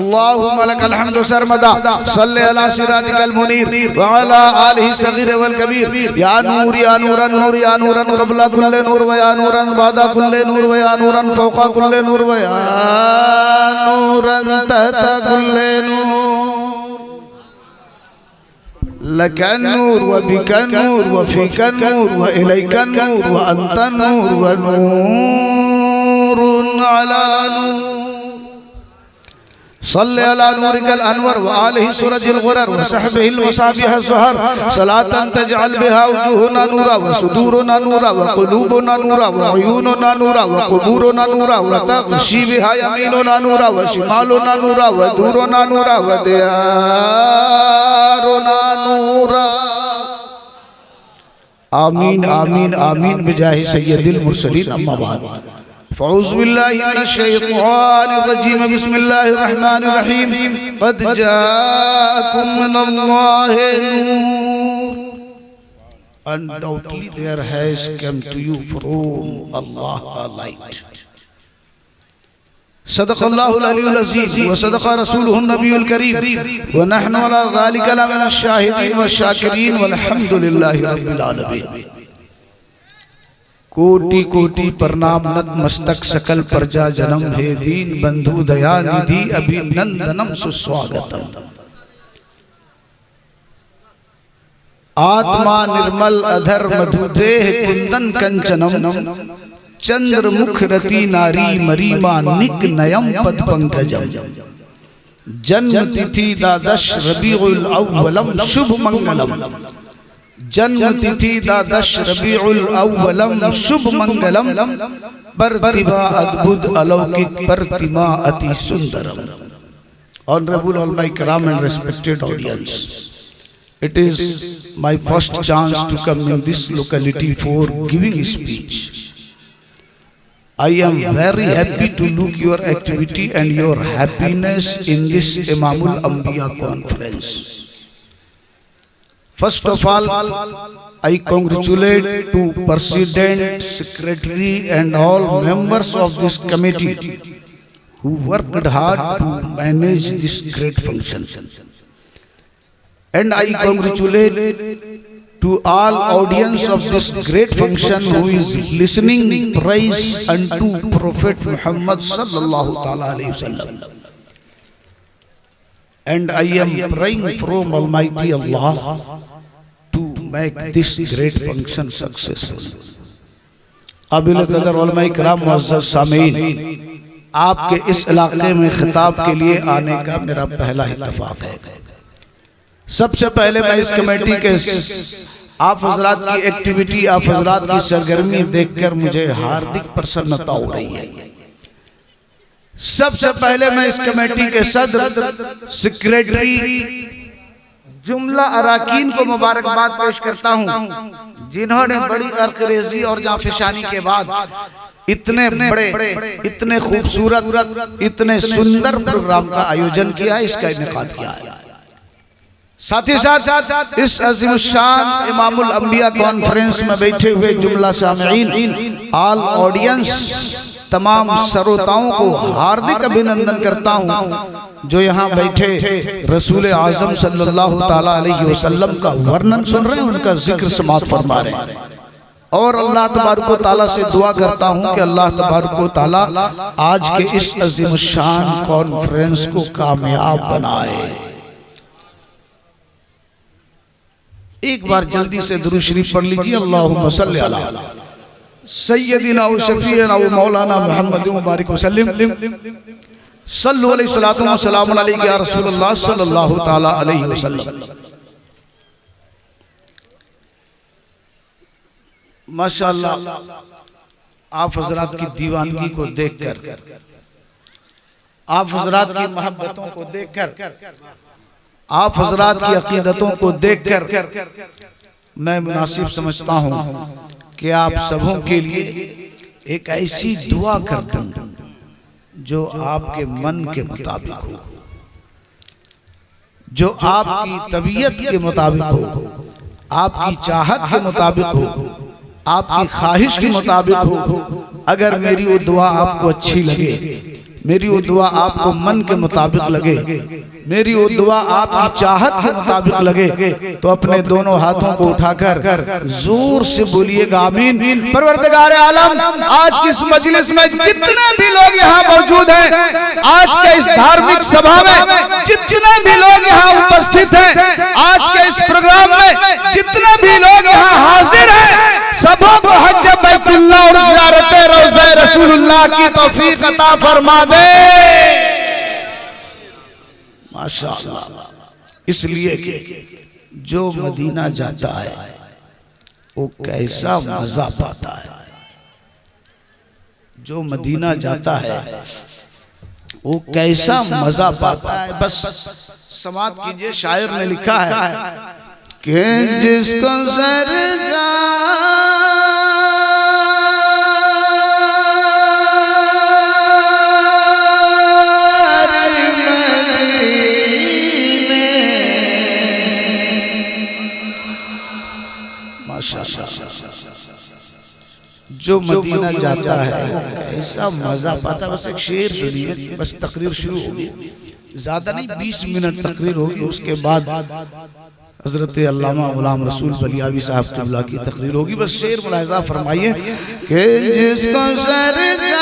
अल्लाहुम्मा लकल हम्दु सरमदा सल्ली अला सिराजिकल मुनीर व अला आलिहि सगीर वल कबीर या नूरन नूर या नूरन क़ब्ला कुल्ले नूर व या नूरन बादा कुल्ले नूर व या नूरन फ़ौक़ा कुल्ले नूर व या नूरन तहता कुल्ले नूर लकन नूर व बिकन नूर व फ़ीकन नूर व इलैकन नूर व अंतन नूर व नूरुन अला नूर सल्ले अला नूरिकल अनवर व आलिहि सुरजिल गुरर व सहबिहिल वसाबिह सुहर सलातन तजअल बिहा वजूहुना नूरा व सुदूरुना नूरा व कुलूबुना नूरा व अयूनुना नूरा व कुबूरुना नूरा व तग़शी बिहा यमीनुना नूरा व शिमालुना नूरा व दूरुना नूरा व दियारुना नूरा। आमीन आमीन आमीन बिजाहि सय्यदिल मुरसलीन अम्मा बाद। फ़अऊज़ु बिल्लाहि मिनश शैतानिर रजीम बिस्मिल्लाहिर रहमानिर रहीम क़द जाअकुम मिनल्लाहि नूर। Undoubtedly there has come to you from Allah a light. सदक़ल्लाहुल अलीयुल अज़ीज़ व सदक़ रसूलुहुन नबियुल करीम व नहनु अला ज़ालिका लमिनश शाहिदीन व शाकिरीन वल्हम्दुलिल्लाहि रब्बिल आलमीन। कोटि कोटि प्रणाम नतमस्तक सकल प्रजा जन्म हे दीन बंधु दया निधि अभिनंदनम सुस्वागतम। आत्मा निर्मल अधर मधुदेह कुंदन कंचनम चंद्र मुख रति नारी मरीमा निक नयम पद पंकजम। जन्म तिथि द्वादश रबीउल अव्वलम शुभ मंगलम। जन्म तिथि द्वादश रबीउल अव्वलम शुभ मंगलम। प्रतिभा अद्भुत अलौकिक प्रतिमा अति Sundaram. Honorable all my kiram and respected audience, it is my first chance to come in this locality for giving a speech. I am very happy to look your activity and your happiness in this Imamul Anbiya conference. First of all, I congratulate to President, Secretary and all members of this committee who worked hard to manage this great function. And I congratulate to all audience of this great function who is listening praise unto Prophet Muhammad sallallahu ta'ala alayhi wasallam. And I am praying from Almighty Allah to make this great function successful. काबिल कदर उलमा इकराम मुअज़्ज़ज़ सामीन, आपके इस इलाके में खिताब के लिए आने का मेरा पहला इत्तेफाक है। सबसे पहले मैं इस कमेटी के आप हजरात की एक्टिविटी, आप हजरात की सरगर्मी देखकर मुझे हार्दिक प्रसन्नता हो रही है। सबसे पहले मैं इस कमेटी के सदर, सेक्रेटरी, जुमला अराकीन को मुबारकबाद पेश करता हूं, जिन्होंने बड़ी अर्क़रेज़ी और जाफिशानी के बाद इतने बड़े, इतने खूबसूरत, इतने सुंदर प्रोग्राम का आयोजन किया है, इसका इनेकाद किया है। साथ ही साथ इस अज़ीमुश्शान इमामुल अंबिया कॉन्फ्रेंस में बैठे हुए जुमला सामईन, ऑल ऑडियंस, तमाम श्रोताओं को हार्दिक अभिनंदन करता हूं जो यहाँ बैठे रसूल आज़म सल्लल्लाहु ताला अलैहि वसल्लम का वर्णन सुन रहे हैं, उनका जिक्र समाअत फरमा रहे हैं। और अल्लाह तबारक व तआला से दुआ करता हूँ कि अल्लाह तबारक व तआला आज के इस अज़ीमुश्शान कॉन्फ्रेंस को कामयाब बनाए। एक बार जल्दी से दुरूद शरीफ पढ़ लीजिए। अल्लाहुम्मा सल्ली अला सय्यदिना व शफीना व मौलाना मुहम्मद मुबारक वसल्लम सल्लु अलैहि सलातु व सलामुन अलैका या रसूलल्लाह सल्लल्लाहु ताला अलैहि वसल्लम। माशाअल्लाह, आप हजरात की दीवानगी को देखकर, आप हजरात की मोहब्बतों को देखकर, आप हजरात की अकीदतों को देखकर मैं मुनासिब समझता हूँ कि आप सबों के लिए एक ऐसी दुआ कर दूं जो आपके मन के मुताबिक हो, जो आपकी तबीयत के मुताबिक हो, आपकी चाहत के मुताबिक हो, आपकी ख्वाहिश के मुताबिक हो। अगर मेरी वो दुआ आपको अच्छी लगे मेरी वो दुआ आपको मन के मुताबिक लगे, मेरी वो दुआ आपकी चाहत के मुताबिक लगे, तो अपने दोनों हाथों को उठाकर जोर से बोलिएगा आमीन। परवरदिगार आलम, आज की इस मजलिस में जितने भी लोग यहाँ मौजूद हैं, आज के इस धार्मिक सभा में जितने भी लोग यहाँ उपस्थित हैं, आज के इस प्रोग्राम में जितने भी लोग यहाँ हाजिर हैं, सबों को हज बैतुल्लाह और ज़ियारत रोज़ा रसूलुल्लाह की तौफीक अता फरमा दे माशाअल्लाह। इसलिए कि जो मदीना जाता है वो कैसा मजा पाता है, जो मदीना जाता है वो कैसा मजा पाता है। बस समात कीजिए, शायर ने लिखा है कि जिसको सरकार जो मदीना जाता है कैसा मजा पाता है। बस एक शेर सुनिए, बस तकरीर शुरू होगी, ज्यादा नहीं 20 मिनट तकरीर होगी, उसके बाद हजरत अल्लामा गुलाम रसूल बलियावी साहब क़िबला की तकरीर होगी। बस शेर मुलाहिज़ा फरमाइए कि जिसको सरकार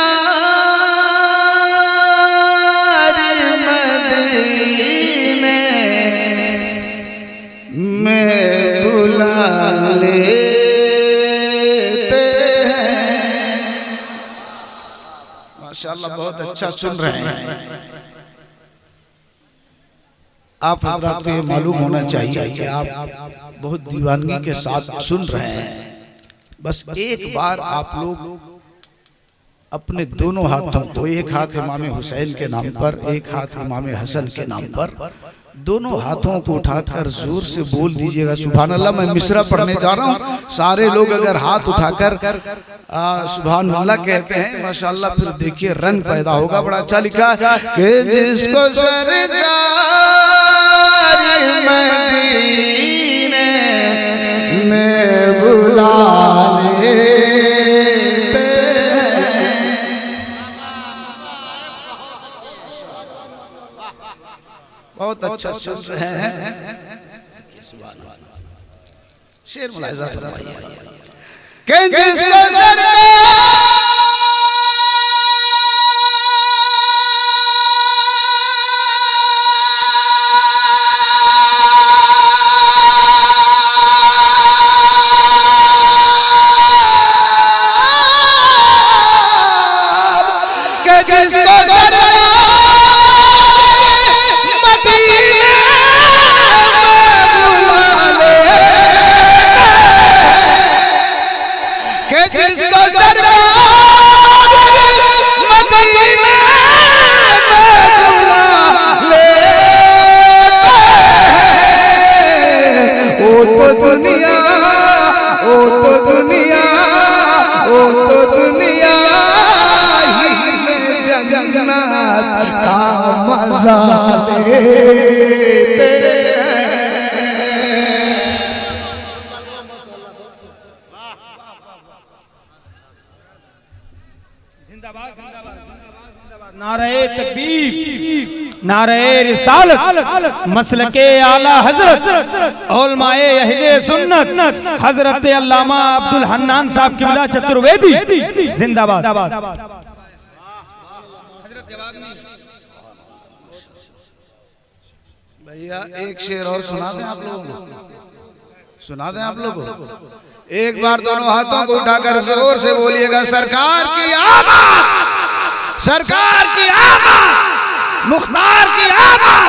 मदीने में बुला ले माशाअल्लाह, बहुत अच्छा सुन रहे हैं आप हज़रात को। ये मालूम होना चाहिए कि आप बहुत दीवानगी के साथ सुन रहे हैं। बस एक बार आप लोग अपने दोनों हाथों को, एक हाथ इमाम हुसैन के नाम पर, एक हाथ इमाम हसन के नाम पर, दोनों हाथों को उठाकर जोर से बोल दीजिएगा सुभान अल्लाह। मैं मिसरा पढ़ने जा रहा हूँ, सारे लोग अगर हाथ उठाकर सुभान अल्लाह कहते हैं माशाअल्लाह, फिर देखिए रंग पैदा होगा। बड़ा अच्छा लिखा कि जिसको सरकार मदीने में बुला लेते बहुत अच्छा सुन रहे हैं। शेर मुलाहिज़ा फरमाइए कि जिसको सरकार नारे रिसालत मसलके आला हजरत उलमाए अहले सुन्नत हजरत अल्लामा अब्दुल हन्नान साहब क़िबला चतुर्वेदी जिंदाबाद। भैया एक शेर और सुना दें आप लोगों को, सुना दें आप लोगों को। एक बार दोनों हाथों को उठाकर जोर से बोलिएगा सरकार की आमद, सरकार की आमद, मुख्तार की आमद,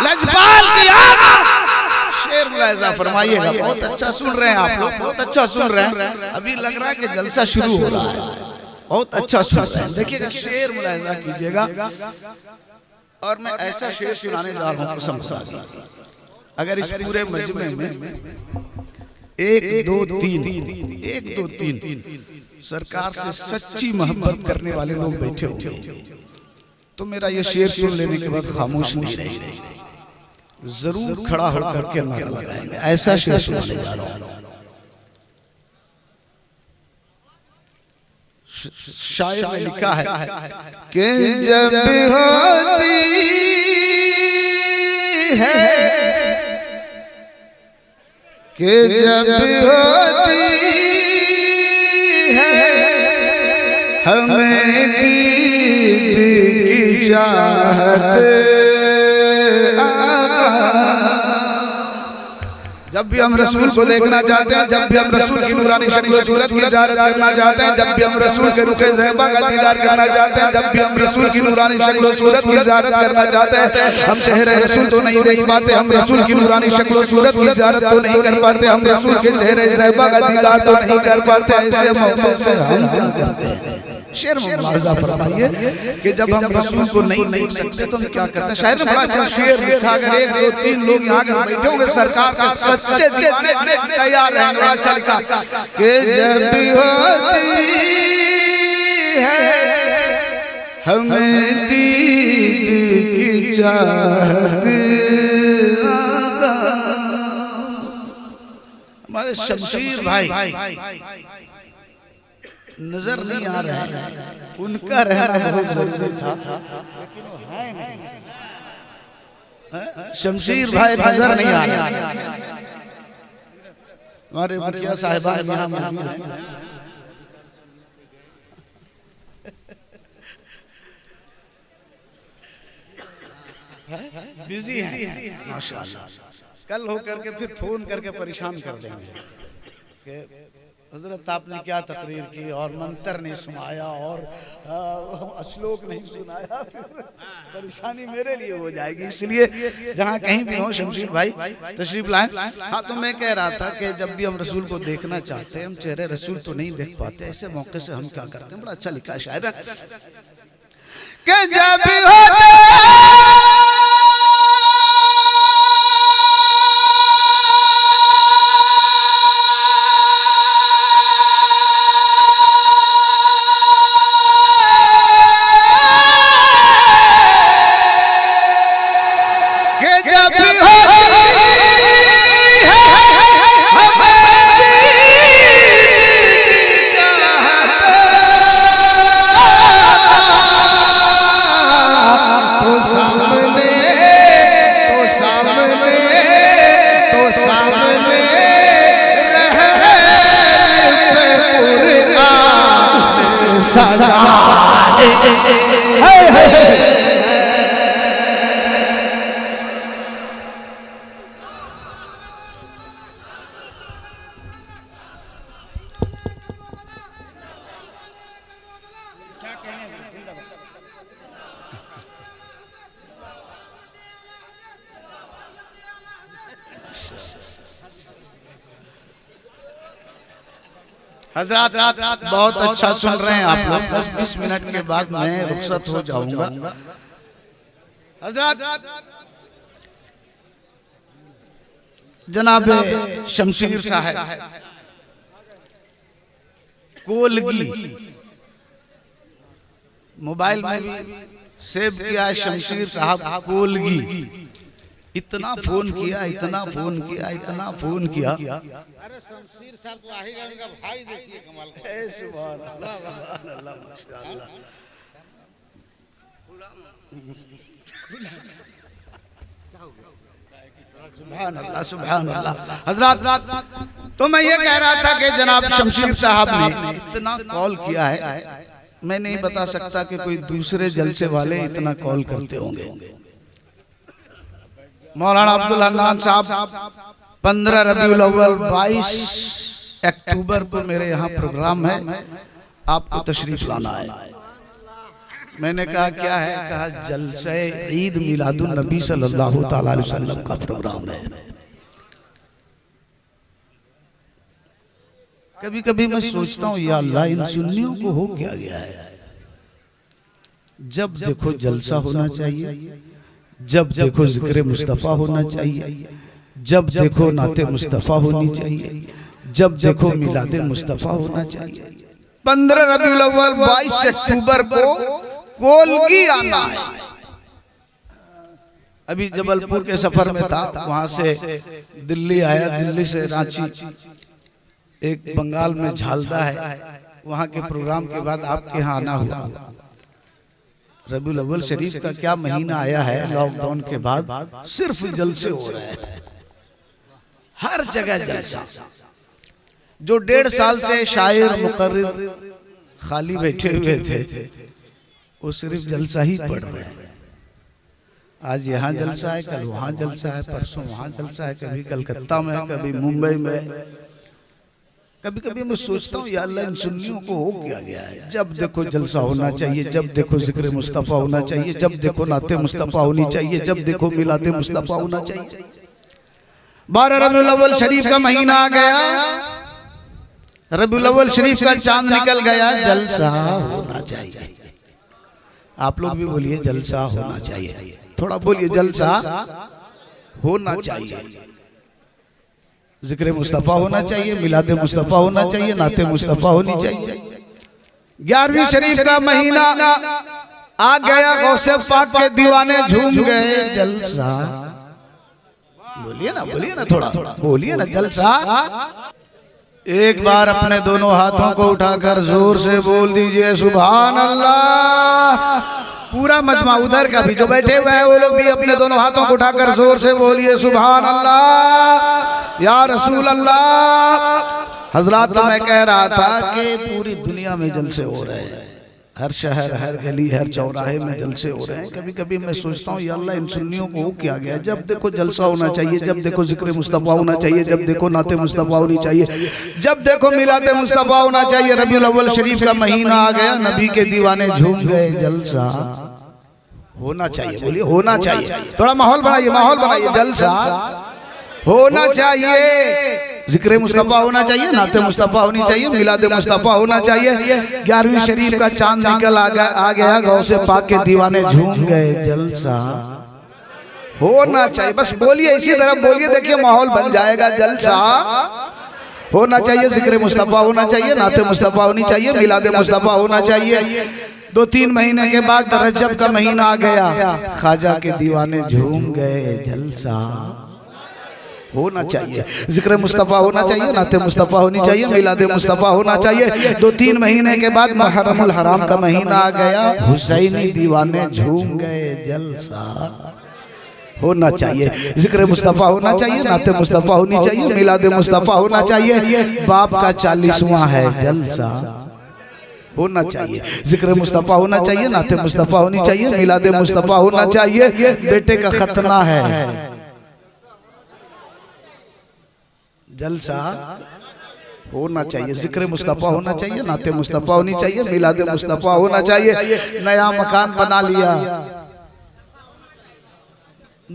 लजपाल की आमद। शेर मुलाहिज़ा फरमाइएगा। बहुत अच्छा सुन रहे हैं आप लोग, बहुत अच्छा सुन रहे हैं। अभी लग रहा है कि जलसा शुरू हो रहा है, बहुत अच्छा सुन रहे हैं। देखिएगा, शेर मुलाहिज़ा कीजिएगा। और मैं ऐसा शेर सुनाने जा रहा हूँ, कसम खुदा की, अगर इस पूरे मजमे में 1 2 3 सरकार से सच्ची मोहब्बत करने वाले लोग बैठे होंगे तो मेरा ये शेर सुन लेने के बाद खामोश नहीं रहेंगे, जरूर खड़ा होकर के नारा लगाएंगे। ऐसा शेर सुनाने जा रहा हूं। शायर ने लिखा है कि जब होती है कि जब होती है हमें दीद की चाहत, जब भी हम रसूल को देखना चाहते हैं, जब भी हम रसूल की नूरानी शक्ल सूरत की ज़ियारत करना चाहते हैं, जब भी हम रसूल के रुखे ज़ैबा का दीदार करना चाहते हैं, जब भी हम रसूल की नूरानी शक्ल सूरत की ज़ियारत करना चाहते हैं, हम चेहरे रसूल तो नहीं देख पाते, हम रसूल की नूरानी शक्ल सूरत की ज़ियारत तो नहीं कर पाते, हम रसूल के चेहरे ज़ैबा का दीदार तो नहीं कर पाते। ऐसे मौके से हम क्या करते हैं? शेर में मुलाज़ा फरमाइए कि जब हम रसूल को नहीं देख सकते तो हम क्या करते हैं। शायर ने बड़ा अच्छा शेर लिखा, अगर 1 2 3 लोग यहाँ कर बैठे होंगे सरकार के सच्चे जितने तैयार हैं, बड़ा अच्छा लिखा कि जब होती है हमें दीद की चाहत, हमारे शमशीर भाई नजर नहीं आ रहा है, उनका रहना बहुत जरूरी था लेकिन वो है नहीं। शमशीर भाई नजर नहीं आ रहा। हमारे मुखिया साहिबान यहाँ मौजूद हैं, बिजी हैं माशाअल्लाह। कल हो करके फिर फोन करके परेशान कर देंगे कि हज़रत आपने क्या तकरीर की और मंत्र नहीं सुनाया और श्लोक नहीं सुनाया, फिर परेशानी मेरे लिए हो जाएगी। इसलिए जहाँ कहीं भी हो शमशीर भाई तशरीफ लाएं। हाँ, तो मैं कह रहा था कि जब भी हम रसूल को देखना चाहते हैं, हम चेहरे रसूल तो नहीं देख पाते, ऐसे मौके से हम क्या करते हैं? बड़ा अच्छा लिखा है शायर कि जब भी हज़रात बहुत अच्छा सुन रहे हैं आप लोग। 10-20 मिनट के बाद मैं रुखसत हो जाऊंगा। हज़रात जनाब शमशीर साहब कोलगी, मोबाइल में भी सेव किया है शमशीर साहब कोलगी। इतना फोन किया, इतना फोन किया, इतना फोन किया। अरे शमशीर साहब तो आएगा, उनका भाई देखिए कमाल का। सुभान अल्लाह, सुभान अल्लाह, माशाअल्लाह, सुभान अल्लाह, सुभान अल्लाह। हज़रात तो मैं ये कह रहा था कि जनाब शमशीर साहब ने इतना कॉल किया है, मैं नहीं बता सकता कि कोई दूसरे जलसे वाले इतना कॉल करते होंगे। मौलाना अब्दुल हन्नान साहब 15 रबीउल अव्वल 22 अक्टूबर को मेरे यहाँ प्रोग्राम है, आपको तशरीफ लाना है। मैंने कहा क्या है? कहा जलसे ईद मिलादुन नबी सल्लल्लाहु तआला अलैहि वसल्लम का प्रोग्राम है। कभी कभी मैं सोचता हूँ या अल्लाह इन सुन्नियों को हो क्या गया है। जब देखो जलसा होना चाहिए, जब देखो जिक्र मुस्तफ़ा होना चाहिए, जब देखो नाते मुस्तफ़ा होनी चाहिए, जब देखो मिलादे मुस्तफ़ा होना चाहिए। 15 रबीउल अव्वल 22 अक्टूबर को कोलगी आना है। अभी जबलपुर के सफर में था, वहां से दिल्ली आया, दिल्ली से रांची, एक बंगाल में झालदा है, वहाँ के प्रोग्राम के बाद आपके यहाँ आना हुआ। रबीउल अव्वल शरीफ का क्या महीना आया है, लॉकडाउन के बाद सिर्फ जलसे हो रहे हैं, हर जगह जलसा। जो 1.5 साल से शायर मुकर्रिर खाली बैठे हुए थे वो सिर्फ जलसा ही पढ़ रहे हैं। आज यहाँ जलसा है, कल वहाँ जलसा है, परसों वहाँ जलसा है, कभी कलकत्ता में, कभी मुंबई में। कभी कभी मैं सोचता हूँ या अल्लाह इन सुन्नियों को हो क्या गया है। जब देखो जलसा होना चाहिए, जब देखो जिक्र मुस्तफ़ा होना चाहिए, जब देखो नाते मुस्तफ़ा होनी चाहिए, जब देखो मिलाते मुस्तफ़ा होना चाहिए। 12 रबीउल अव्वल शरीफ का महीना आ गया, रबीउल अव्वल शरीफ का चांद निकल गया, जलसा होना चाहिए। आप लोग भी बोलिए जलसा होना चाहिए, थोड़ा बोलिए जलसा होना चाहिए। जिक्र मुस्तफ़ा होना चाहिए, मिलादे मुस्तफ़ा होना चाहिए, नाते मुस्तफ़ा होनी चाहिए। 11वीं शरीफ का महीना आ गया, गौसे पाक के दीवाने झूम गए, जलसा। बोलिए ना थोड़ा बोलिए ना, जलसा। एक बार अपने दोनों हाथों को उठाकर जोर से बोल दीजिए सुभान अल्लाह। पूरा मजमा उधर का भी जो बैठे हुए हैं वो लोग भी अपने दोनों हाथों को उठाकर जोर से बोलिए सुभान अल्लाह या रसूल अल्लाह। हजरात, तो मैं कह रहा था कि पूरी दुनिया में जलसे हो रहे हैं, हर शहर, हर गली, हर चौराहे में जलसे हो रहे हैं। कभी कभी मैं सोचता हूँ या अल्लाह इन सुन्नियों को हो क्या गया। जब देखो जलसा होना चाहिए, जब देखो जिक्र मुस्तफ़ा होना चाहिए, जब देखो नाते मुस्तफ़ा होनी चाहिए, जब देखो मिलाते मुस्तफ़ा होना चाहिए। रबीउल अव्वल शरीफ का महीना आ गया, नबी के दीवाने झूम गए, जलसा होना चाहिए। बोलिए होना चाहिए, थोड़ा माहौल बनाइए, जलसा होना चाहिए। जिक्र मुस्तफ़ा होना चाहिए, नाते मुस्तफ़ा होनी चाहिए, मिलादे मुस्तफ़ा होना चाहिए। 11वीं शरीफ का चांद निकल आ गया, गौसे पाक के दीवाने झूम गए, जलसा होना चाहिए। बस बोलिए, इसी तरह बोलिए, देखिए माहौल बन जाएगा। जलसा होना चाहिए, जिक्र मुस्तफ़ा होना चाहिए, नाते मुस्तफ़ा होनी चाहिए, मिलादे मुस्तफ़ा होना चाहिए। 2-3 महीने के बाद रजब का महीना आ गया, ख्वाजा के दीवाने झूम गए, जलसा होना चाहिए। जिक्र मुस्तफ़ा होना चाहिए, नाते मुस्तफ़ा होनी चाहिए, मिलादे मुस्तफ़ा होना चाहिए। 2-3 महीने के बाद मुहर्रमुल हराम का महीना आ गया, हुसैनी दीवाने झूम गए, जलसा होना चाहिए। जिक्र मुस्तफ़ा होना चाहिए, नाते मुस्तफ़ा होनी चाहिए, मिलादे मुस्तफ़ा होना चाहिए। बाप का 40वां है, जलसा होना चाहिए। जिक्र मुस्तफ़ा होना चाहिए, नाते मुस्तफ़ा होनी चाहिए, मिलादे मुस्तफ़ा होना चाहिए। बेटे का खतना है, जलसा होना चाहिए। जिक्र मुस्तफ़ा होना चाहिए, नाते मुस्तफ़ा होनी चाहिए, मिलादे मुस्तफ़ा होना चाहिए। नया मकान बना लिया,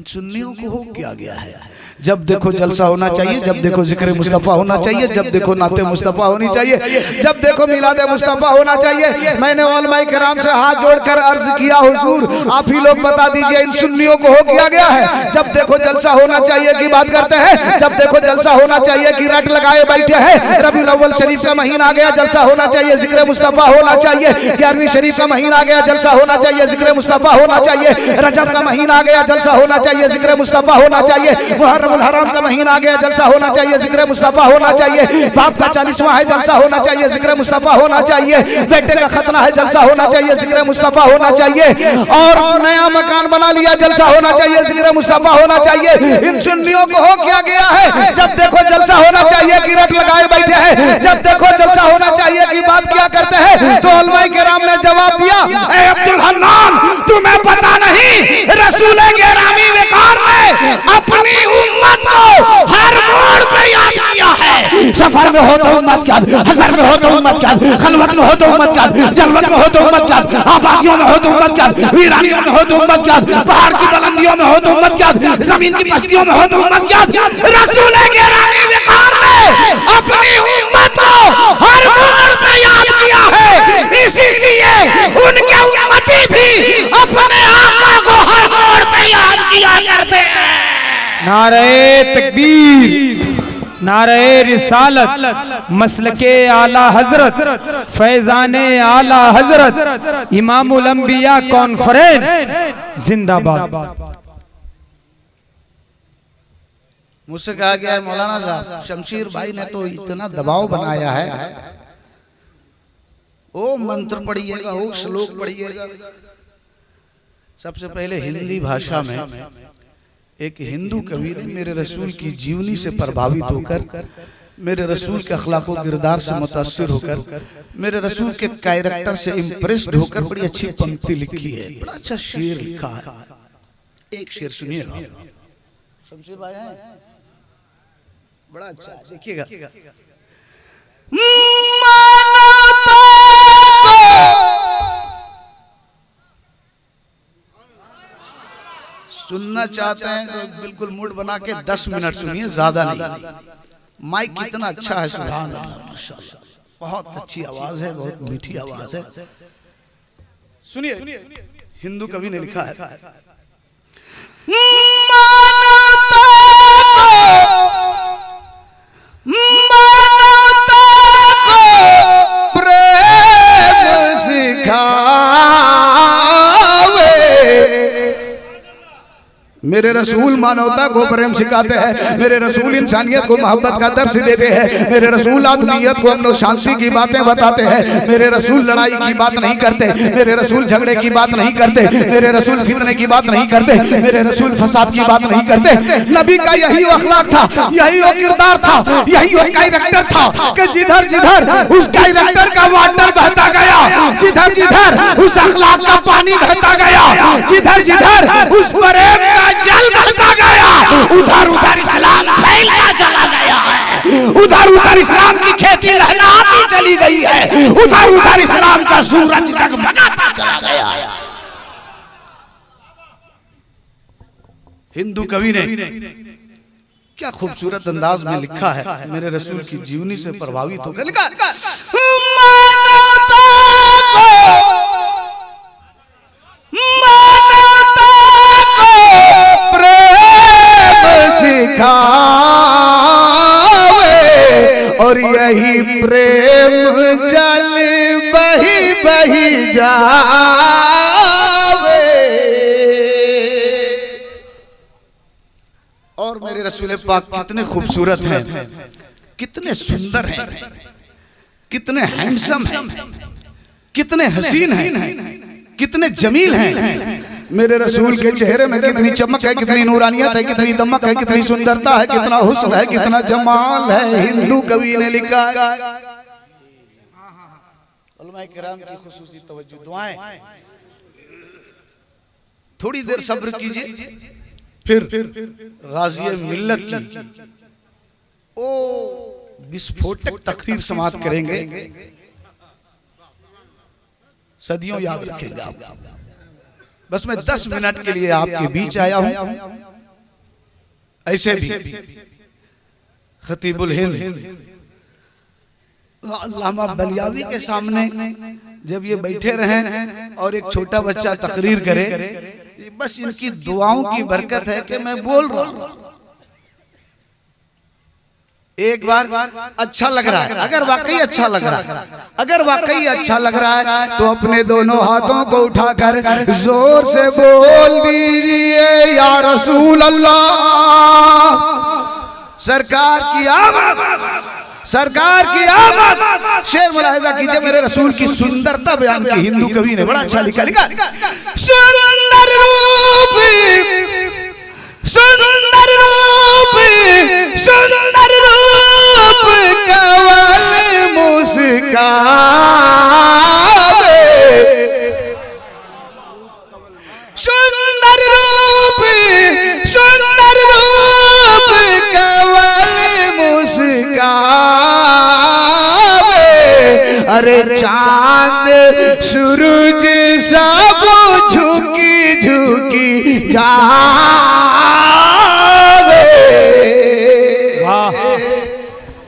सुन्नियों को हो क्या गया है। जब देखो जलसा होना चाहिए, जब देखो जिक्र मुस्तफ़ा होना चाहिए, जब देखो नाते मुस्तफ़ा होनी चाहिए, जब देखो मिलादे मुस्तफ़ा होना चाहिए। मैंने उलमाए किराम से हाथ जोड़कर अर्ज किया, हुजूर आप ही लोग बता दीजिए इन सुन्नियों को हो किया गया है। जब देखो जलसा होना चाहिए की बात करते हैं, जब देखो जलसा होना चाहिए की रट लगाए बैठे हैं। रबीउल अव्वल शरीफ का महीना आ गया, जलसा होना चाहिए, जिक्र मुस्तफ़ा होना चाहिए। 11वीं शरीफ का महीना आ गया, जलसा होना चाहिए, जिक्र मुस्तफ़ा होना चाहिए। रजब का महीना आ गया, जलसा होना चाहिए, जिक्र मुस्तफ़ा होना चाहिए। मुहर्रमुल हराम का महीना आ गया, जलसा होना चाहिए, जिक्र मुस्तफ़ा होना चाहिए। बाप का 40वां है, जलसा होना चाहिए, जिक्र मुस्तफ़ा होना चाहिए। बेटे का खतना है, जलसा होना चाहिए, जिक्र मुस्तफ़ा होना चाहिए। और नया मकान बना लिया, जलसा होना चाहिए, जिक्र मुस्तफ़ा होना चाहिए। इन सुन्नियों को हो क्या गया है। जब देखो जलसा होना चाहिए की रट लगाए बैठे हैं, जब देखो जलसा होना चाहिए की बात क्या करते हैं। तो उलमाए किराम ने जवाब दिया, ए अब्दुल हन्नान तुम्हें पता नहीं, रसूल गिरामी वक़ार ने अपनी उम्मत को हर मोड़ पे याद किया है। सफर में हो तो उम्मत याद, हज़र में हो तो उम्मत याद, खलवत में हो तो उम्मत याद, जलवत में हो तो उम्मत याद, आबादियों में हो तो उम्मत याद, वीरानियों में हो तो उम्मत याद, पहाड़ की बुलंदियों में हो तो उम्मत याद, जमीन की पस्तियों में हो तो उम्मत याद। रसूल गिरामी वक़ार ने अपनी उम्मत को हर मोड़ पे याद किया है। इसीलिए उनके उम्मती भी अपने आका को हर मोड़ पे याद किया करते हैं। नारे तकबीर, नारे रिसालत, मसलके आला हजरत, फैजाने आला हजरत, इमामुल अंबिया कॉन्फ्रेंस जिंदाबाद। मुझसे कहा गया है मौलाना साहब, शमशीर भाई ने तो इतना दबाव बनाया है ओ मंत्र पढ़िएगा, ओ श्लोक पढ़िएगा। सबसे पहले हिंदी भाषा में एक हिंदू कवि ने मेरे रसूल की जीवनी से प्रभावित होकर, मेरे रसूल के अखलाको किरदार से मुतासिर होकर, मेरे रसूल के कैरेक्टर से इम्प्रेस्ड होकर बड़ी अच्छी पंक्ति लिखी है। बड़ा अच्छा शेर लिखा है। एक शेर सुनिएगा, शमशेर भाई हैं, बड़ा अच्छा देखिएगा। सुनना चाहते हैं तो बिल्कुल मूड बना के 10 मिनट सुनिए, ज्यादा नहीं। माइक कितना अच्छा है, सुभान अल्लाह, माशाअल्लाह, बहुत अच्छी आवाज है, बहुत मीठी आवाज है। सुनिए, हिंदू कवि ने लिखा है, प्रेम सिखावे। मेरे रसूल मानवता को प्रेम सिखाते हैं, मेरे रसूल इंसानियत को मोहब्बत का दर्श देते हैं, मेरे रसूल आदमियत को अमन और शांति की बातें बताते हैं, मेरे रसूल लड़ाई की बात नहीं करते, मेरे रसूल झगड़े की बात नहीं करते, मेरे रसूल फितने की बात नहीं करते, मेरे रसूल फसाद की बात नहीं करते। नबी का यही अखलाक था, यही वो किरदार था, यही वो कैरेक्टर था कि जिधर जिधर उस कैरेक्टर का वाटर बहता गया, जिधर जिधर उस अखलाक का पानी बहता गया, जिधर जिधर उस प्रेम का जल बहता गया, उधर उधर इस्लाम फैलता चला गया है, उधर उधर इस्लाम की खेती लहराती चली गई है, उधर उधर इस्लाम का सूरज जगमगाता चला गया है। हिंदू कवि ने क्या खूबसूरत अंदाज में लिखा है, मेरे रसूल की जीवनी से प्रभावित होकर लिखा, और यही प्रेम जल बही बही जावे। और मेरे रसूल पाक कितने खूबसूरत हैं, कितने सुंदर हैं, कितने हैंडसम हैं, कितने हसीन हैं, कितने जमील हैं। मेरे रसूल के चेहरे में कितनी चमक है, कितनी नूरानियत है, कितनी दमक है, कितनी सुंदरता है, कितना हुस्न है, कितना जमाल है। हिंदू कवि ने लिखा है। उलमाए किराम की खुसूसी तवज्जो, दुआएं। थोड़ी देर सब्र कीजिए, फिर गाज़ी मिल्लत की ओ विस्फोटक तकरीर समाप्त करेंगे, सदियों याद रखेंगे आप। बस मैं 10 मिनट के लिए आपके बीच आया हूं। ऐसे भी खतीबुल हिंद अल्लामा बलियावी के सामने जब ये बैठे रहे और एक छोटा बच्चा तकरीर करे, बस इनकी दुआओं की बरकत है कि मैं बोल रहा हूं। एक बार अच्छा लग रहा है, अगर वाकई अच्छा लग रहा है, अगर वाकई अच्छा लग रहा है तो अपने दोनों हाथों को उठाकर जोर से बोल दीजिए, या रसूल अल्लाह। सरकार की आमद, सरकार की आमद। शेर मुलाहिजा कीजिए, मेरे रसूल की सुंदरता बयान की हिंदू कवि ने बड़ा अच्छा लिखा, सुंदर रूप, सुंदर रूप, सुंदर रूप कवल मुस्कावे। सुंदर रूप, सुंदर रूप कवल मुस्कावे। अरे चांद सूरज सब झुकी झुकी जावे।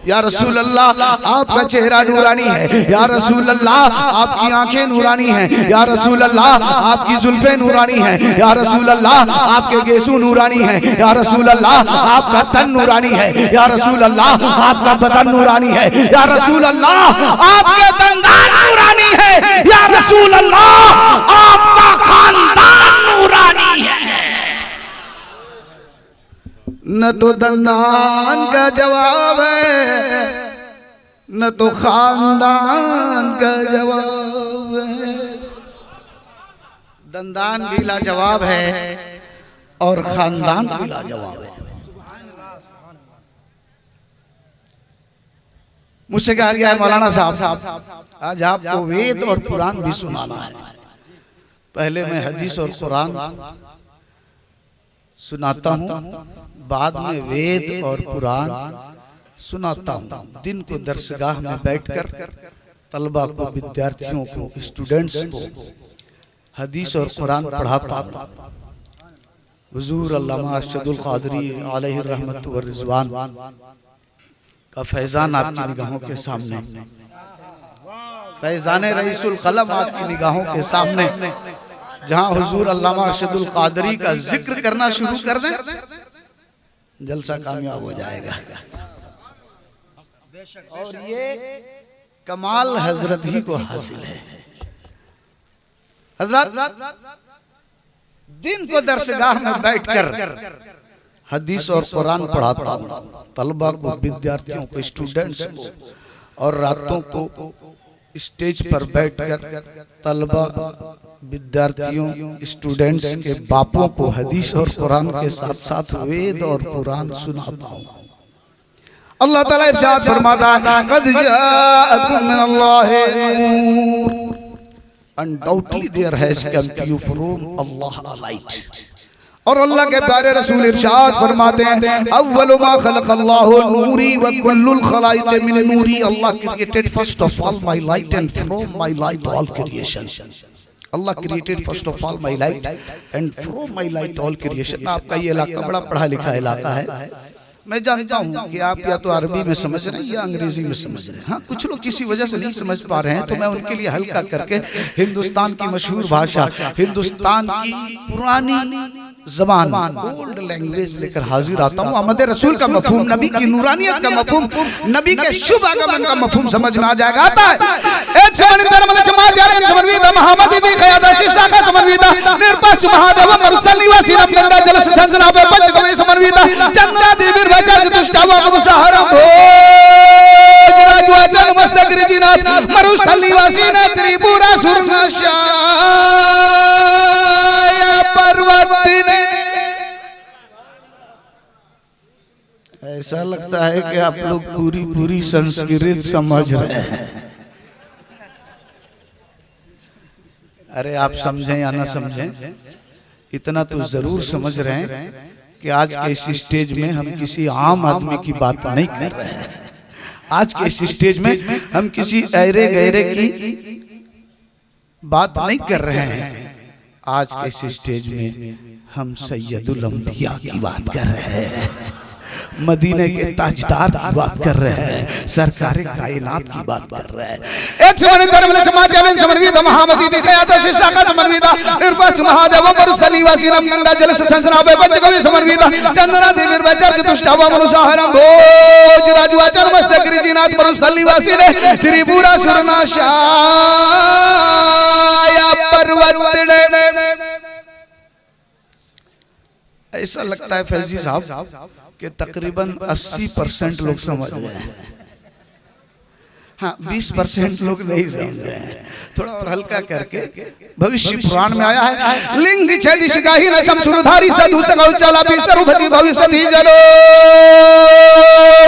या रसूल अल्लाह आपका चेहरा नूरानी है, या रसूल अल्लाह आपकी आंखें नूरानी हैं, या रसूल अल्लाह आपकी जुल्फें नूरानी हैं, या रसूल अल्लाह आपके गेसू नूरानी हैं, या रसूल अल्लाह आपका तन नूरानी है, या रसूल अल्लाह आपका बदन नूरानी है, या रसूल अल्लाह आपके दंदान नूरानी है, या रसूल अल्लाह आपका खानदान नूरानी है। न तो दंदान का जवाब है, न तो खानदान का जवाब है। दंदान भी लाजवाब है और खानदान भी लाजवाब है। मुझसे कहा गया है मौलाना साहब आज आपको वेद और कुरान भी सुनाना है। पहले मैं हदीस और कुरान सुनाता हूँ, बाद में वेद और कुरान सुनाता हूँ। दिन को दरसगाह में बैठकर तलबा को, विद्यार्थियों को, स्टूडेंट्स को हदीस और कुरान पढ़ाता हूँ। हुजूर अल्लामा अरशदुल क़ादरी अलैहि रहमत व रिज़वान का फैजान आपकी निगाहों के सामने, फैजान रईसुल कलम आपकी निगाहों के सामने। जहां हुजूर अल्लामा अरशदुल क़ादरी का जिक्र करना शुरू कर दें, जलसा कामयाब हो जाएगा। और ये कमाल हजरत ही को हासिल है। हजरत दिन को दरसगाह में बैठकर हदीस और कुरान पढ़ाता हूँ तलबा को, विद्यार्थियों को, स्टूडेंट्स को, और रातों को स्टेज पर बैठकर तलबा, विद्यार्थियों, स्टूडेंट्स के बापों को हदीस और कुरान के साथ साथ वेद और कुरान सुनाता हूँ। अल्लाह ताला इरशाद फरमाता है, क़द जाअकुम मिनल्लाहि नूर, undoubtedly there has come to you from Allah a light. और अल्लाह के प्यारे रसूल इरशाद फरमाते हैं, अव्वलु मा खलक़ल्लाहु नूरी व कुल्लुल खलाइक़ मिन नूरी। Allah created first of all my light and from my light all creation. Allah created first of all my light and from my light all creation. आपका ये इलाका बड़ा पढ़ा लिखा इलाका है। मैं जानता हूँ कि आप या तो अरबी में समझ रहे हैं या अंग्रेजी में समझ रहे हैं। हाँ, कुछ लोग किसी वजह से नहीं समझ पा रहे हैं, तो मैं उनके लिए हल्का करके हिंदुस्तान की मशहूर भाषा, हिंदुस्तान की पुरानी ज़बान, ओल्ड लैंग्वेज लेकर हाजिर आता हूँ। अहमद रसूल का मफहूम, नबी की नूरानियत का मफहूम, नबी के शुभ आगमन का मफहूम समझ में आ जाएगा। आता है ऐसा लगता है कि आप लोग पूरी संस्कृत समझ रहे हैं। अरे आप समझें या ना समझें, इतना तो जरूर समझ रहे हैं कि आज के इस स्टेज में हम किसी आम आदमी की बात नहीं कर रहे हैं। आज के इस स्टेज में हम किसी ऐरे गैरे की बात नहीं कर रहे हैं। आज के इस स्टेज में हम सैयदुल अंबिया की बात कर रहे हैं, मदीने के ताजदार की बात कर रहे हैं, सरकारे कायनात की बात कर रहे हैं। एक समय धर्म समाज में समर्पित महामती दिखाया तो शिक्षा का समर्पित निर्पस महादेव मरुस्थली वासीनम गंगा जल से संसना पे पंच कवि समर्पित चंद्रा देवी बचर चतुष्टावा मनुसाहरम भोज राजवाचन मस्त गिरिजीनाथ मरुस्थली वासीने त्रिपुरा सुरनाशाय पर्वतने। ऐसा लगता है फैजी साहब कि तकरीबन 80% लोग समझ गए हैं। हाँ, 20% लोग नहीं समझ रहे हैं। थोड़ा और हल्का करके, भविष्य पुराण में आया है, लिंग छेदी शिगाही न समसुरधारी सधु सगौ चला भी सर्वभति भविष्यति जनो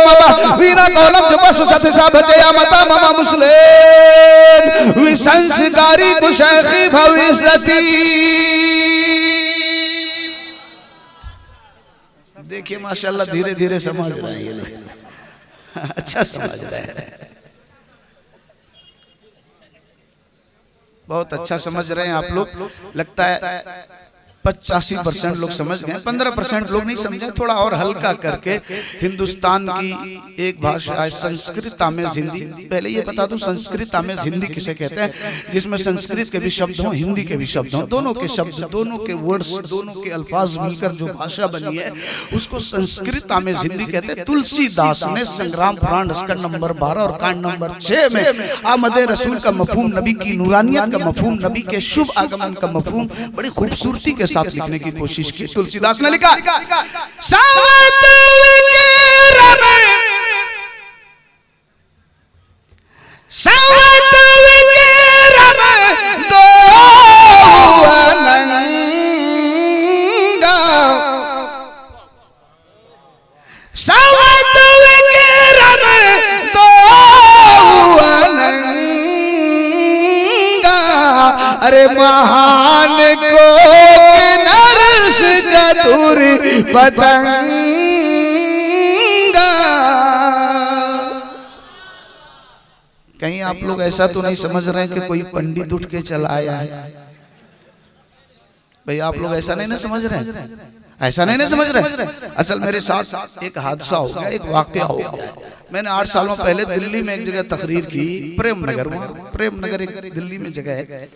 मम वीरा कौलम जपसु सतसा भजया मता मम मुस्लिम विसंस्कारी कुशैखी भविष्यति। देखिए माशाल्लाह धीरे धीरे समझ रहे हैं ये लोग, अच्छा समझ रहे हैं, बहुत अच्छा समझ रहे हैं आप लोग। लगता है 85% लोग समझ गए, 15% लोग नहीं समझे। थोड़ा और हल्का करके हिंदुस्तान की एक भाषा है संस्कृत आमेज हिंदी। पहले ये बता दूं, संस्कृत आमेज हिंदी किसे कहते हैं? जिसमें संस्कृत के भी शब्द हों, हिंदी के भी शब्द हों, दोनों के शब्द, दोनों के वर्ड्स, दोनों के अल्फाज मिलकर जो भाषा बनी है उसको संस्कृत आमेज हिंदी कहते हैं। तुलसीदास ने संग्राम पुराण स्कंद नंबर 12 और कांड नंबर 6 में आमद रसूल का मफहूम, नबी की नूरानियत का मफहूम, नबी के शुभ आगमन का मफहूम बड़ी खूबसूरती के साथ लिखने की कोशिश की। तुलसीदास ने लिखा, अरे महान को नरस चतुर पतंगा। कहीं आप लोग ऐसा तो नहीं समझ रहे हैं कि कोई पंडित उठ के चला आया है? भाई आप लोग ऐसा नहीं ना समझ रहे हैं, ऐसा नहीं ना समझ रहे। असल मेरे साथ एक हादसा हो गया, एक वाकया हो गया। मैंने 8 सालों पहले दिल्ली में एक जगह तकरीर की, प्रेम नगर। वहाँ प्रेम नगर एक दिल्ली में जगह है,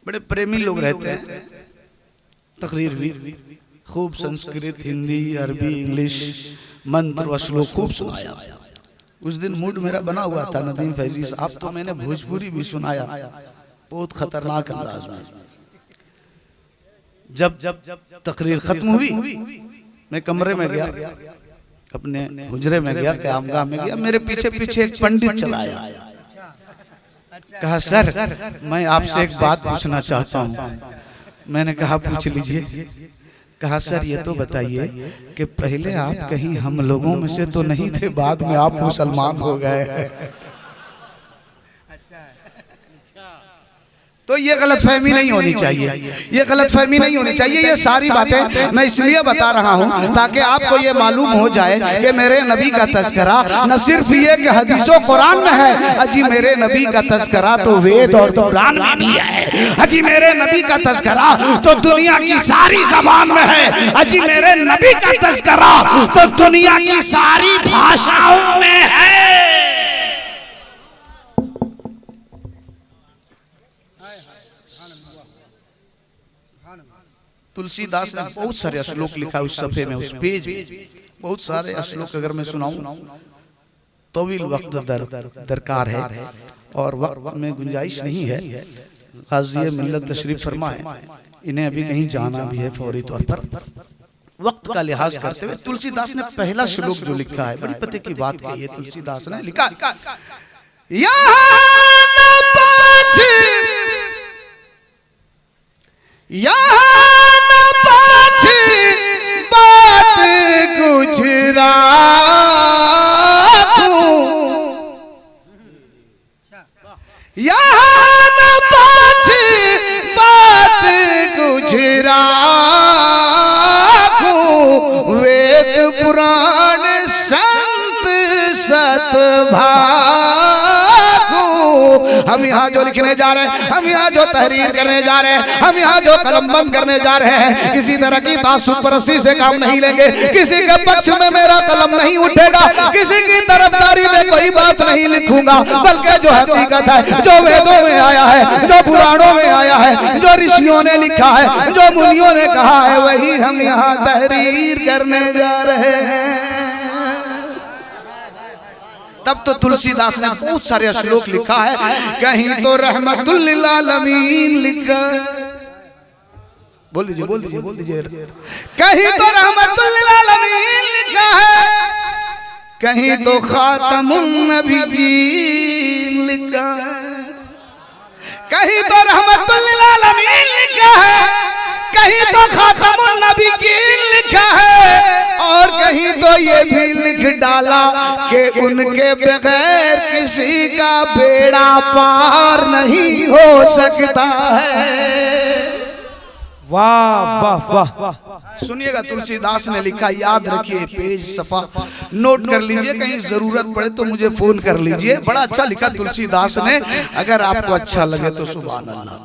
बड़े प्रेमी लोग रहते हैं। तकरीर हुई, खूब संस्कृत, हिंदी, अरबी, इंग्लिश, मंत्र व श्लोक खूब सुनाया। उस दिन मूड मेरा बना हुआ था नदीम फैजी साहब, तो मैंने भोजपुरी भी सुनाया बहुत खतरनाक अंदाज में। जब तकरीर खत्म हुई, मैं कमरे में गया, अपने हुजरे में गया, क़यामगाह में गया। मेरे पीछे पीछे एक पंडित चला आया। कहा सर मैं आपसे एक बात पूछना चाहता हूँ। मैंने कहा पूछ लीजिए। कहा सर ये तो बताइए कि पहले आप कहीं हम लोगों में से तो नहीं थे, बाद में आप मुसलमान हो गए। तो ये गलतफहमी नहीं होनी चाहिए, ये गलतफहमी नहीं होनी चाहिए। ये सारी बातें मैं इसलिए बता रहा हूँ ताकि आपको ये मालूम हो जाए कि मेरे नबी का तस्करा न सिर्फ ये कि हदीसों कुरान में है, अजी मेरे नबी का तस्करा तो वेद और कुरान में भी है। अजी मेरे नबी का तस्करा तो दुनिया की सारी ज़बान में है। अजी मेरे नबी का तस्करा तो दुनिया की सारी भाषाओं में है। तुलसीदास ने बहुत सारे श्लोक लिखा उस सफे में, उस पेज में बहुत सारे श्लोक। अगर मैं सुनाऊं तो भी वक्त दरकार है और वक्त में गुंजाइश नहीं है। गाज़ी मिल्लत तशरीफ फरमा है, इन्हें अभी कहीं जाना भी है फौरी तौर पर। वक्त का लिहाज करते हुए तुलसीदास ने पहला श्लोक जो लिखा है, बड़ी पते की बात कही है। तुलसीदास ने लिखा वेद पुराण संत सतभागु। हम यहाँ जो लिखने जा रहे हैं, हम यहाँ जो तहरीर करने जा रहे हैं, हम यहाँ जो कलम बंद करने जा रहे हैं, किसी तरह की तासुब परस्ती से काम नहीं लेंगे। किसी के पक्ष में मेरा कलम नहीं उठेगा, किसी की तरफदारी में कोई बात नहीं लिखूंगा, बल्कि जो हकीकत है, जो वेदों में आया है, जो पुराणों में आया है, जो ऋषियों ने लिखा है, जो मुनियों ने कहा है, वही हम यहाँ तहरीर करने जा रहे हैं। तब तो तुलसीदास ने बहुत सारे श्लोक लिखा है। कहीं तो रहमतुल लिल आलमीन लिखा, बोल दीजिए बोल दीजिए बोल दीजिए। कहीं तो रहमतुल लिल आलमीन लिखा है, कहीं तो खातमुन नबिय्यीन लिखा है, कहीं तो रहमतुल लिल आलमीन लिखा है, कहीं तो खातमुन नबिय्यीन लिखा है, और कहीं तो ये भी लिख डाला कि उनके बगैर किसी का बेड़ा पार नहीं हो सकता है। वाह वाह वाह। सुनिएगा तुलसीदास ने लिखा, याद रखिए, पेज सफा नोट कर लीजिए, कहीं जरूरत पड़े तो मुझे फोन कर लीजिए। बड़ा अच्छा लिखा तुलसीदास ने। अगर आपको अच्छा लगे तो सुभान अल्लाह,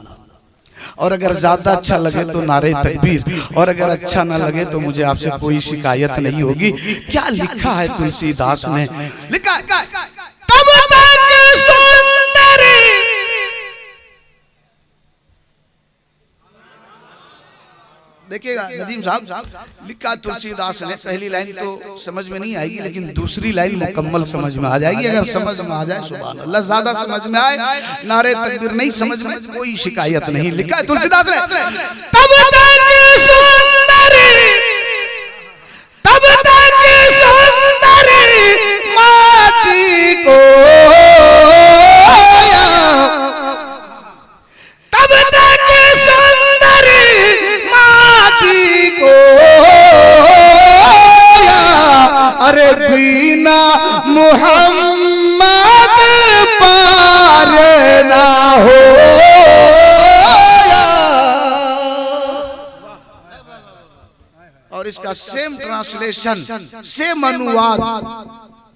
और अगर ज्यादा अच्छा लगे तो नारे तकबीर, और अगर अच्छा ना लगे तो मुझे आपसे कोई शिकायत नहीं होगी। क्या लिखा है तुलसीदास ने? लिखा तब तक सुंदरी देखिएगा नदीम साहब, लिखा तुलसीदास ने। पहली लाइन तो समझ में नहीं आएगी, लेकिन दूसरी लाइन मुकम्मल समझ में आ जाएगी। अगर समझ में आ जाए सुभान अल्लाह, ज्यादा समझ में आए, नारे तकबीर नहीं समझ में, कोई शिकायत नहीं। लिखा है तुलसीदास ने, तब तक सुंदरी, तब तक सुंदरी माती को, तब तक सुंदरी माती को, अरे बिना मुहम्मद पार ना हो और इसका सेम ट्रांसलेशन, सेम अनुवाद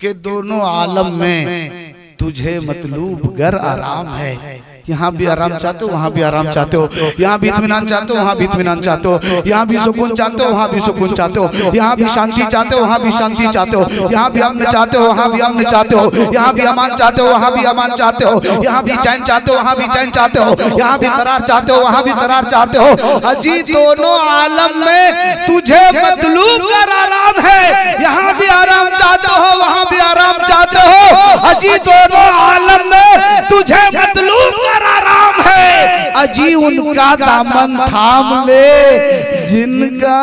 के दोनों आलम में तुझे मतलूब गर आराम है। यहाँ भी आराम चाहते हो, वहाँ भी आराम चाहते हो, यहाँ भी इत्मीनान चाहते हो, वहाँ भी इत्मीनान चाहते हो, यहाँ भी सुकून चाहते हो, वहाँ भी सुकून चाहते हो, यहाँ भी शांति चाहते हो, वहाँ भी शांति चाहते हो, यहाँ भी अमन चाहते हो, वहाँ भी अमन चाहते हो, यहाँ भी अमान चाहते हो, वहाँ भी अमान चाहते हो, यहाँ भी चैन चाहते हो, वहाँ भी चैन चाहते हो, यहाँ भी करार चाहते हो, वहाँ भी करार चाहते हो। अजी दोनों आलम में तुझे मतलूब कर आराम है। यहाँ भी आराम चाहते हो, वहाँ भी आराम चाहते हो। अजी दोनों आलम में तुझे मतलूब आराम है। अजी उनका दामन थाम ले जिनका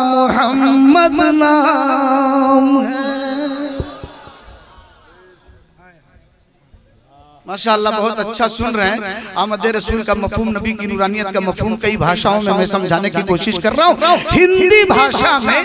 मोहम्मद नाम है। माशाअल्लाह बहुत अच्छा सुन रहे हैं। आमद रसूल का मफहूम, नबी की नूरानियत का मफहूम कई भाषाओं में मैं समझाने की कोशिश कर रहा हूँ। हिंदी भाषा में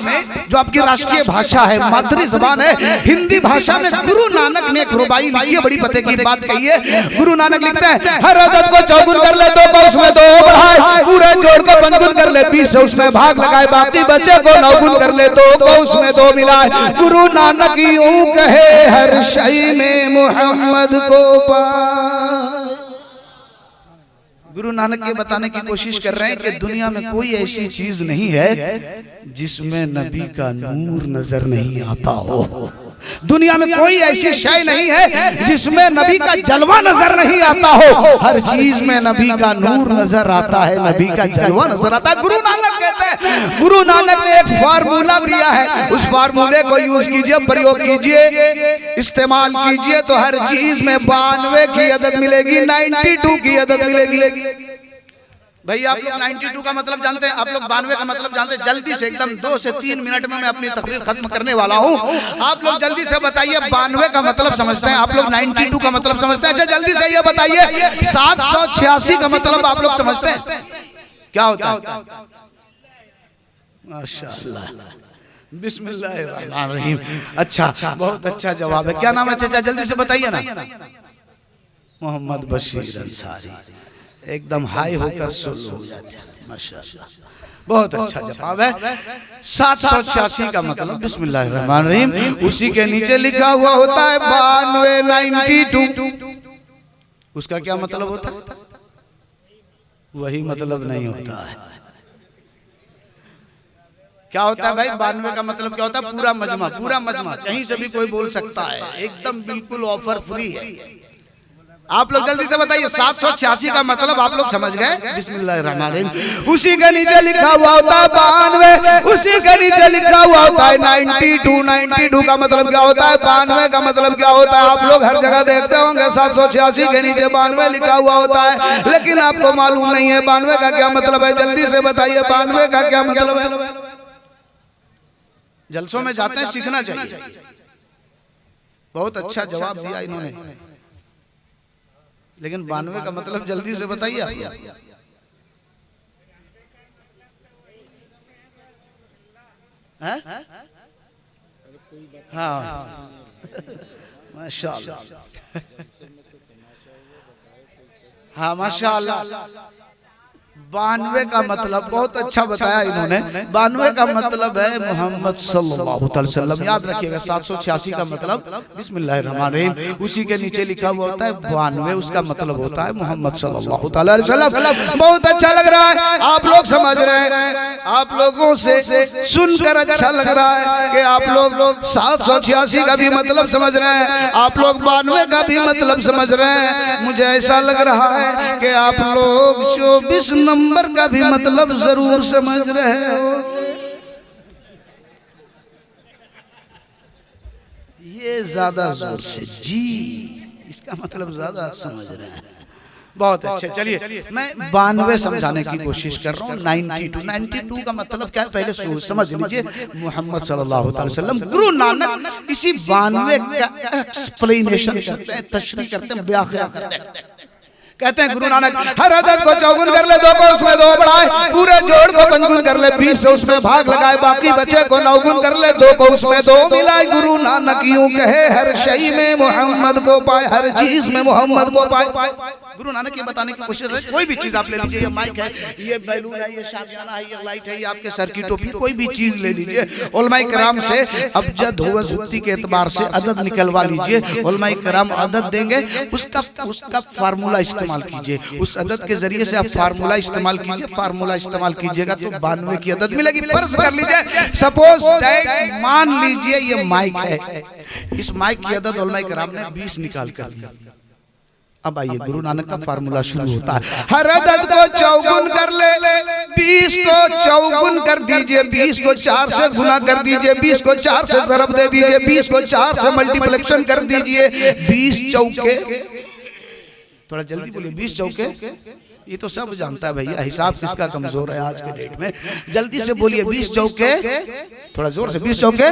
जो आपकी राष्ट्रीय भाषा है, मातृ जबान है, हिंदी भाषा में गुरु नानक ने एक रुबाई लिखी है, बड़ी पते की बात कही है। गुरु नानक लिखते हैं, हर अदद को चौगुन कर ले, दो को उसमें दो बढ़ाए, पूरे जोड़ को पंगुन कर ले, 20 उसमें भाग लगाए, बाकी बचे को नौगुन कर ले, दो को उसमें दो मिलाए। गुरु नानक यूं कहे, हर शय में मोहम्मद को पा। गुरु नानक ये बताने की कोशिश कर रहे हैं कि दुनिया में कोई ऐसी चीज नहीं है जिसमें नबी का नूर नजर नहीं आता हो। दुनिया में कोई ऐसी शय नहीं है जिसमें नबी का जलवा नजर नहीं आता हो। हर चीज में नबी का नूर नजर आता है, नबी का जलवा नजर आता है। गुरु नानक कहते हैं, गुरु नानक ने एक फार्मूला दिया है, उस फार्मूले को यूज कीजिए, प्रयोग कीजिए, इस्तेमाल कीजिए तो हर चीज में 92 की अदद मिलेगी, 92 की अदद मिलेगी। भैया आप लोग 92 का मतलब जानते हैं, आप लोग 92 का मतलब जानते हैं। जल्दी से एकदम 2 से 3 मिनट में मैं अपनी तकरीर खत्म करने वाला हूँ। आप लोग जल्दी से बताइए 92 का मतलब समझते हैं आप लोग, 92 का मतलब समझते हैं? अच्छा जल्दी से ये बताइए 786 का मतलब आप लोग समझते हैं क्या होता है? माशाअल्लाह, बिस्मिल्लाहिर्रहमानिर्रहीम। अच्छा, बहुत अच्छा जवाब है। क्या नाम है चाचा? जल्दी से बताइए ना। मोहम्मद बशीर अंसारी। एकदम हाई होकर सोलो हो जाते हैं। माशाअल्लाह, बहुत अच्छा जवाब है। 786 का मतलब बिस्मिल्लाहिर्रहमानिर्रहीम, उसी के नीचे लिखा हुआ होता है 92, 92। उसका क्या मतलब होता है? वही मतलब नहीं होता है। क्या होता है भाई 92 का मतलब? क्या होता है? पूरा मजमा, पूरा मजमा, कहीं से भी कोई बोल सकता है, एकदम बिल्कुल ऑफर फ्री है। आप लोग जल्दी से बताइए 786 का मतलब आप लोग समझ गए? बिस्मिल्लाहिर्रहमानिर्रहीम। उसी के नीचे लिखा हुआ होता है 92, उसी के नीचे लिखा हुआ होता है 92। 92 का मतलब क्या होता है? 92 का मतलब क्या होता है? आप लोग हर जगह देखते होंगे 786 के नीचे 92 लिखा हुआ होता है, लेकिन आपको मालूम नहीं है 92 का क्या मतलब है। जल्दी से बताइए 92 का क्या मतलब है? जलसों में जाते हैं, सीखना चाहिए। बहुत अच्छा जवाब दिया इन्होंने, लेकिन 92 का मतलब जल्दी से बताइए। हाँ माशाअल्लाह, हाँ माशाअल्लाह। 92 का मतलब बहुत अच्छा बताया इन्होंने। 92 का मतलब है मोहम्मद सल्लल्लाहु अलैहि वसल्लम। याद रखिएगा 786 का मतलब बिस्मिल्लाहिर्रहमानिर्रहीम, उसी के नीचे लिखा हुआ होता है 92, उसका मतलब होता है मोहम्मद सल्लल्लाहु अलैहि वसल्लम। बहुत अच्छा लग रहा है, आप लोग समझ रहे हैं, आप लोगों से सुनकर अच्छा लग रहा है कि आप लोग 786 का भी मतलब समझ रहे हैं, आप लोग 92 का भी मतलब समझ रहे हैं। मुझे ऐसा लग रहा है कि आप लोग 24 नंबर का भी मतलब जरूर समझ रहे हो। ये ज्यादा जोर से जी, इसका मतलब ज्यादा समझ रहे हैं। बहुत अच्छे, चलिए मैं 92 समझाने की कोशिश कर रहा हूँ। 92 का मतलब क्या है पहले समझ लीजिए। मोहम्मद सल्लल्लाहु अलैहि वसल्लम, गुरु नानक इसी 92 का एक्सप्लेनेशन करते हैं, तशरीह करते हैं, व्याख्या करते हैं। कहते हैं गुरु नानक, हर अदद को चौगुन कर ले, 2 को उसमें 2 बढ़ाए, पूरे जोड़ को पंचगुन कर ले, 20 से उसमें भाग लगाए, बाकी बचे को 9 गुन कर ले, 2 को उसमें 2 मिलाए। गुरु नानक यूं कहे, हर शय में मोहम्मद को पाए, हर चीज में मोहम्मद को पाए। गुरु नानक ये बताने की कोशिश है, कोई भी चीज आप ले लीजिए, ये माइक है, ये बैलून है, ये शामियाना है, ये लाइट है, ये आपके सर की टोपी, कोई भी चीज ले लीजिए, उलमाए कराम से अबजद हुआ जुत्ती के एतबार से अदद निकलवा लीजिए। उलमाए कराम अदद देंगे, उसका फार्मूला इस्तेमाल कीजिए, उस अदद के जरिए से आप फार्मूला इस्तेमाल कीजिए, फार्मूला इस्तेमाल कीजिएगा तो 92 की अदद मिलेगी। फर्ज कर लीजिए, सपोज दैट, मान लीजिए ये माइक है, इस माइक की अदद उलमाए कराम ने 20 निकाल कर दी। अब आइए गुरु नानक का फार्मूला शुरू होता है। हर अदद को चौगुन कर ले, 20 को चौगुन कर दीजिए, 20 को 4 से गुना कर दीजिए, 20 को 4 से ज़रब दे दीजिए, 20 को 4 से मल्टीप्लिकेशन कर दीजिए। 20 चौके, थोड़ा जल्दी बोलिए, 20 चौके, ये तो सब जानता है भैया, हिसाब किसका कमजोर है आज के डेट में, जल्दी से बोलिए 20 चौके, थोड़ा जोर से, 20 चौके।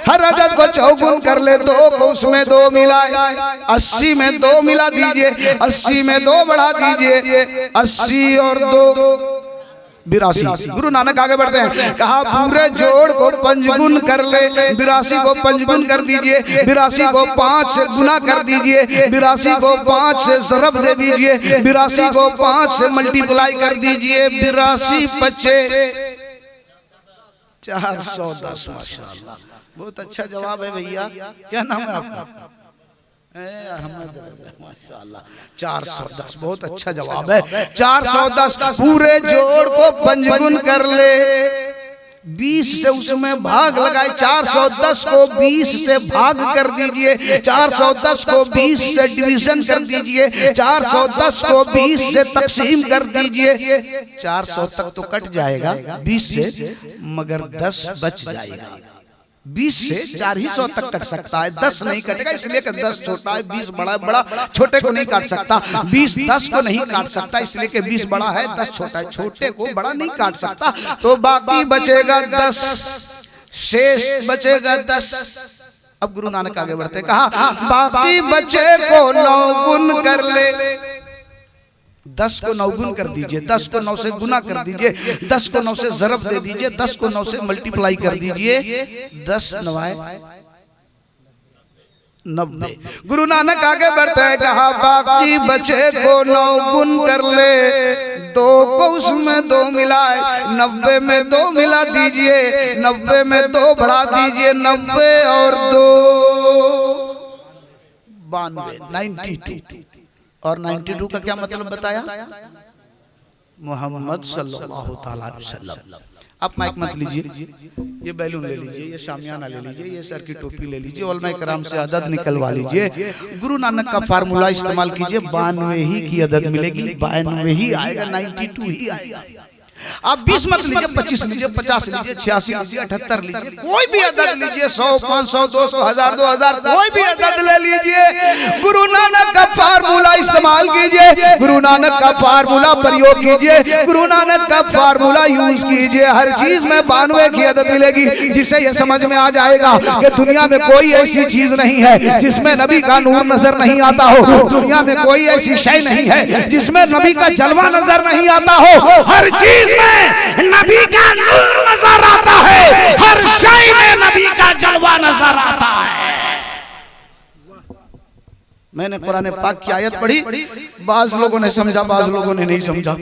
हर अदद को चौगुन कर ले, 2 को उसमें 2 मिलाए, 80 में 2 मिला दीजिए, 80 में 2 बढ़ा दीजिए, 80 और 2 82। गुरु नानक आगे बढ़ते हैं, कहा पूरे जोड़ को पंचगुन कर ले, 82 को पंचगुन कर दीजिए, 82 को 5 से गुना कर दीजिए, 82 को 5 से ज़रब दे दीजिए, 82 को 5 से मल्टीप्लाई कर दीजिए, 82 बचे 410। माशाअल्लाह, बहुत अच्छा जवाब है भैया। क्या नाम है आपका? माशाअल्लाह, 410, बहुत अच्छा जवाब है। 410 पूरे जोड़ को पंचगुन कर ले, 20 से उसमें भाग लगाए, 410 को 20 से भाग कर दीजिए, 410 को 20 से डिवीजन कर दीजिए, 410 को 20 से तकसीम कर दीजिए। 400 तक तो कट जाएगा 20 से, मगर 10 बच जाएगा। 20 से 400 तक कट सकता है, 10 नहीं कटेगा, इसलिए कि 10 छोटा है, 20 बड़ा है, बड़ा छोटे को नहीं काट सकता। 20 10 को नहीं काट सकता, इसलिए कि 20 बड़ा है, 10 छोटा है, छोटे को बड़ा नहीं काट सकता, तो बाकी बचेगा 10, शेष बचेगा 10। अब गुरु नानक आगे बढ़ते, कहा बाकी बचे को 9 गुन कर ले, 10 को 9 गुन कर दीजिए, 10 को 9 से गुना कर दीजिए, 10 को 9 से ज़रब दे दीजिए, 10 को 9 से मल्टीप्लाई कर दीजिए, 10 9 90। गुरु नानक आगे बढ़ते हैं, कहा बाकी बचे को 9 गुन कर ले, 2 को उसमें 2 मिलाए, 90 में 2 मिला दीजिए, 90 में 2 बढ़ा दीजिए, 90 और 2 92, 92। और 92 का क्या मतलब बताया? मोहम्मद सल्लल्लाहु तआला अलैहि वसल्लम। आप माइक मत लीजिए, ये बैलून ले लीजिए, ये शामियाना ले लीजिए, ये सर की टोपी ले लीजिए, उलमाए कराम से अदद निकलवा लीजिए। गुरु नानक का फार्मूला इस्तेमाल कीजिए, 92 ही की अदद मिलेगी, 92 ही आएगा, 92 ही आएगा। आप 20 मत लीजिए, 25 लीजिए, 50 लीजिए, 86 लीजिए, 78 लीजिए, कोई भी अदद लीजिए, 100 500 200 1000 2000, कोई भी अदद ले लीजिए। गुरु नानक का फार्मूला इस्तेमाल कीजिए, गुरु नानक का फार्मूला प्रयोग कीजिए, गुरु नानक का फार्मूला यूज कीजिए, हर चीज में 92 की अदद मिलेगी, जिसे ये समझ में आ जाएगा कि दुनिया में कोई ऐसी चीज नहीं है जिसमें नबी का नूर नजर नहीं आता हो, दुनिया में कोई ऐसी शय नहीं है जिसमें नबी का जलवा नजर नहीं आता हो। हर चीज में नबी का नूर नजर आता है, हर शय में नबी का जलवा नजर आता है। मैंने कुरान पाक की आयत पढ़ी, बाज लोगों ने समझा, बाज लोगों ने नहीं समझा।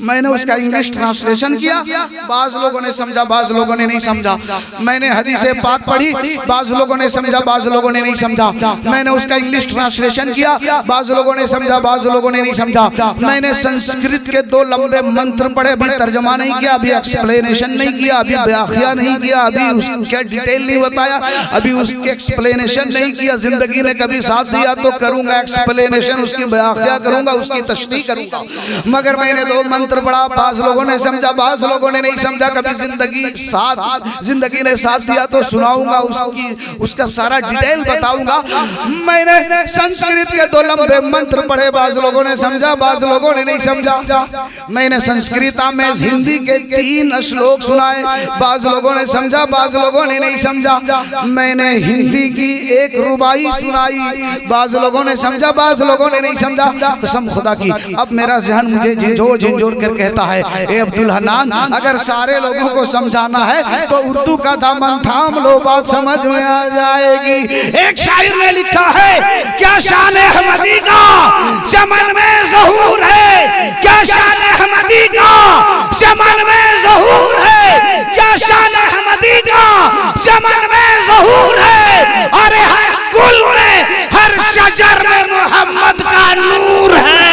मैंने उसका इंग्लिश ट्रांसलेशन किया, बाज लोगों ने समझा, बाज लोगों ने नहीं समझा। मैंने हदीस पाक पढ़ी, बाज लोगों ने समझा, बाज लोगों ने नहीं समझा। मैंने उसका इंग्लिश ट्रांसलेशन किया, बाज लोगों ने समझा, बाज लोगों ने नहीं समझा। मैंने संस्कृत के 2 लंबे मंत्र पढ़े, अभी तर्जमा नहीं किया, अभी एक्सप्लेनेशन नहीं किया, अभी व्याख्या नहीं किया, अभी उसके डिटेल नहीं बताया, अभी उसके एक्सप्लेनेशन नहीं किया। जिंदगी ने कभी साथ दिया तो करूंगा एक्सप्लेनेशन, उसकी व्याख्या करूंगा, उसकी तशरीह करूंगा, मगर मैंने 2 मंत्र पढ़ा, बाज लोगों ने समझा, बाज लोगों ने नहीं समझा। कभी जिंदगी ने साथ दिया तो सुनाऊंगा, उसका सारा डिटेल बताऊंगा। मैंने संस्कृत के 2 लंबे मंत्र पढ़े, बाज लोगों ने समझा, बाज लोगों ने नहीं समझा। मैंने संस्कृत में हिंदी के 3 श्लोक सुनाए, बाज लोगों ने समझा, बाज लोगों ने नहीं समझा। मैंने हिंदी की 1 रुबाई सुनाई, बाज लोगों लोगों ने समझा, बाज लोगों ने नहीं समझा। कसम खुदा की अब मेरा जहन मुझे झिझोर झिझोर कर कहता है, ए अब्दुल हन्नान, अगर सारे लोगों को समझाना है तो उर्दू का दामन थाम लो, बात समझ में आ जाएगी। एक शायर ने लिखा है, क्या शान अहमदी का चमन में ज़हूर है, क्या शान अहमदी का चमन में ज़हूर है, क्या शान अहमदी का चमन में ज़हूर है, अरे हर गुल में हर शजर में मोहम्मद का नूर है।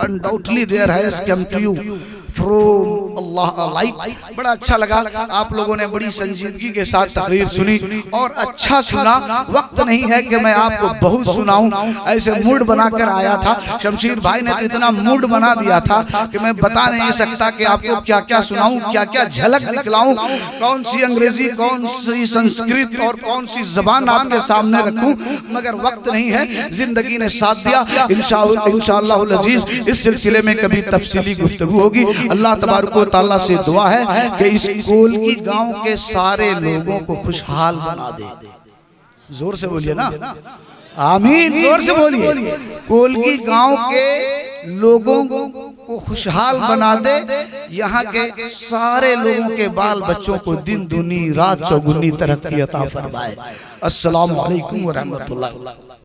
undoubtedly there has come to you from Allah a light. बड़ा अच्छा लगा, आप लोगों ने बड़ी संजीदगी के साथ तकरीर सुनी और अच्छा सुना। वक्त नहीं है कि मैं आपको बहुत सुनाऊं, ऐसे मूड बनाकर आया था। शमशीर भाई ने तो इतना मूड बना दिया था कि मैं बता नहीं सकता कि आपको क्या क्या सुनाऊं, क्या क्या झलक दिखलाऊं, कौन सी अंग्रेजी, कौन सी संस्कृत और कौन सी जबान आपके सामने रखूं, मगर वक्त नहीं है। जिंदगी ने साथ दिया। इंशाअल्लाह अज़ीज़ इस सिलसिले में कभी तफसीली गुफ्तगू होगी। अल्लाह तबारक व तआला से दुआ है कि इस कोलगी गांव के सारे लोगों को खुशहाल बना दे। जोर से बोलिए ना, आमीन, जोर से बोलिए। कोलगी गांव के लोगों को खुशहाल बना दे, यहाँ के सारे लोगों के बाल बच्चों को दिन दूनी रात चौगुनी तरक्की अता फरमाए। अस्सलामु अलैकुम व रहमतुल्लाह।